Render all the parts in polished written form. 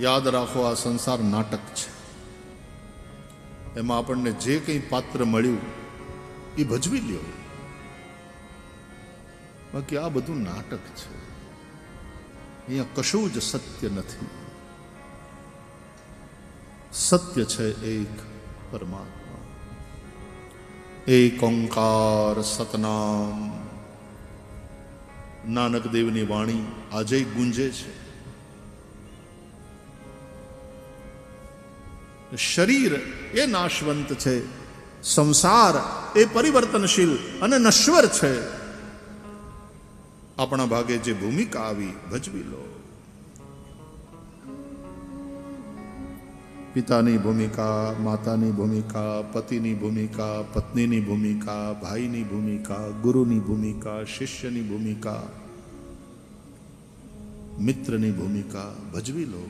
યાદ રાખો, આ સંસાર નાટક છે. એમાં આપણને જે કંઈ પાત્ર મળ્યું એ ભજવી લ્યો, બાકી આ બધું નાટક છે. અહીંયા કશું જ સત્ય નથી. સત્ય છે એક પરમાત્મા, એક ઓંકાર સતનામ. નાનક દેવની વાણી આજે ગુંજે છે. શરીર એ નાશવંત છે, સંસાર એ પરિવર્તનશીલ અને નશ્વર છે. આપણા ભાગે જે ભૂમિકા આવી ભજવી લો. પિતાની ભૂમિકા, માતાની ભૂમિકા, પતિની ભૂમિકા, પત્નીની ભૂમિકા, ભાઈની ભૂમિકા, ગુરુની ભૂમિકા, શિષ્યની ભૂમિકા, મિત્રની ભૂમિકા ભજવી લો.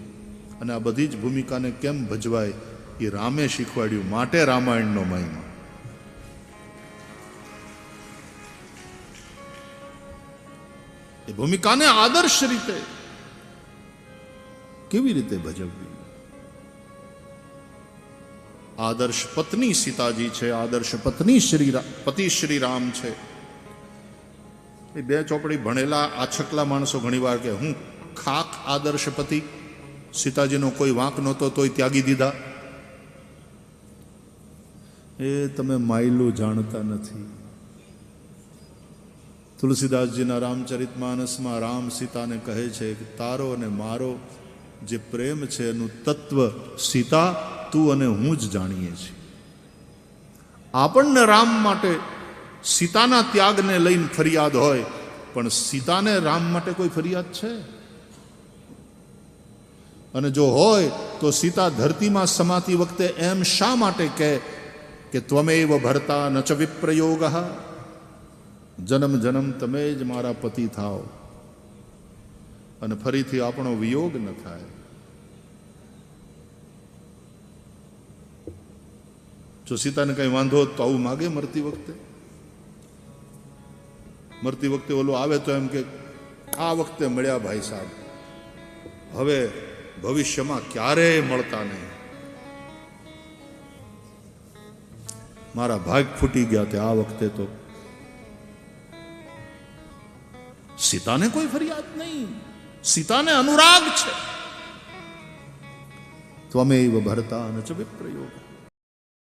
અને આ બધી જ ભૂમિકાને કેમ ભજવાય એ રામે શીખવાડ્યું. માટે રામાયણનો મહિમા. એ ભૂમિકાને આદર્શ રીતે કેવી રીતે ભજવવી. આદર્શ પત્ની સીતાજી છે, આદર્શ પત્ની પતિ શ્રી રામ છે. એ બે ચોપડી ભણેલા આછકલા માણસો ઘણીવાર કે હું ખાક આદર્શ પતિ, સીતાજીનો કોઈ વાંક નહોતો તોય ત્યાગી દીધા. એ તમે માયલું જાણતા નથી. તુલસીદાસજીના રામચરિતમાનસમાં રામ સીતાને કહે છે કે તારો અને મારો જે પ્રેમ છે એનું તત્વ સીતા, તું અને હું જ જાણીએ છીએ. આપણને રામ માટે સીતાના ત્યાગને લઈને ફરિયાદ હોય, પણ સીતાને રામ માટે કોઈ ફરિયાદ છે? અને જો હોય તો સીતા ધરતીમાં સમાતી વખતે એમ શા માટે કહે કે ત્વમેવ ભર્તા ન ચ વિપ્રયોગઃ, જન્મ જન્મ તમે જ મારા પતિ થાઓ અને ફરીથી આપણો વિયોગ ન થાય. જો સીતાને કઈ વાંધો તો આવું માગે મરતી વખતે ઓલું આવે તો એમ કે આ વખતે મળ્યા ભાઈ સાહેબ, હવે ભવિષ્યમાં ક્યારેય મળતા નહીં. મારા ભાગ ફૂટી ગયા તે આ વખતે તો. સીતાને કોઈ ફરિયાદ નહીં, સીતાને અનુરાગ છે. ત્વમેવ ભર્તા ન ચ વિપ્રયોગઃ.